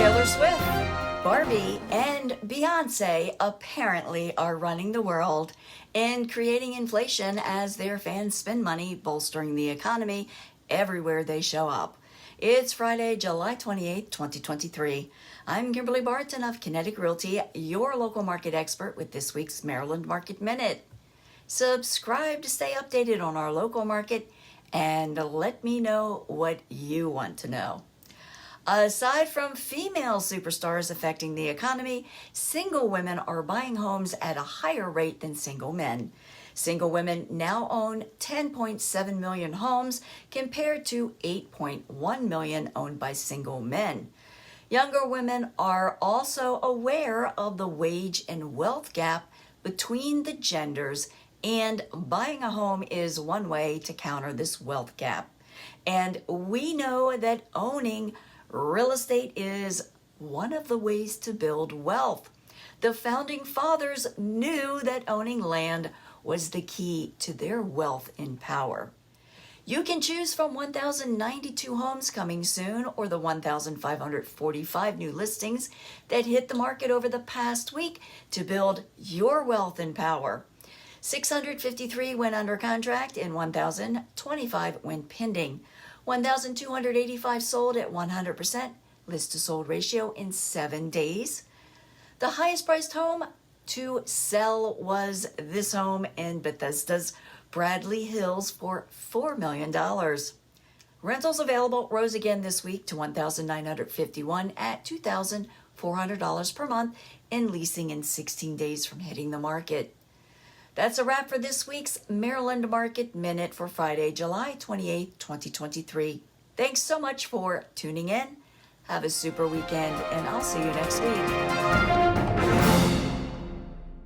Taylor Swift, Barbie, and Beyoncé apparently are running the world and creating inflation as their fans spend money bolstering the economy everywhere they show up. It's Friday, July 28th, 2023. I'm Kimberly Barton of Kinetic Realty, your local market expert with this week's Maryland Market Minute. Subscribe to stay updated on our local market and let me know what you want to know. Aside from female superstars affecting the economy, single women are buying homes at a higher rate than single men. Single women now own 10.7 million homes compared to 8.1 million owned by single men. Younger women are also aware of the wage and wealth gap between the genders, and buying a home is one way to counter this wealth gap. And we know that owning real estate is one of the ways to build wealth. The founding fathers knew that owning land was the key to their wealth and power. You can choose from 1,092 homes coming soon or the 1,545 new listings that hit the market over the past week to build your wealth and power. 653 went under contract and 1,025 went pending. 1,285 sold at 100% list to sold ratio in 7 days. The highest priced home to sell was this home in Bethesda's Bradley Hills for $4 million. Rentals available rose again this week to $1,951 at $2,400 per month and leasing in 16 days from hitting the market. That's a wrap for this week's Maryland Market Minute for Friday, July 28, 2023. Thanks so much for tuning in. Have a super weekend, and I'll see you next week.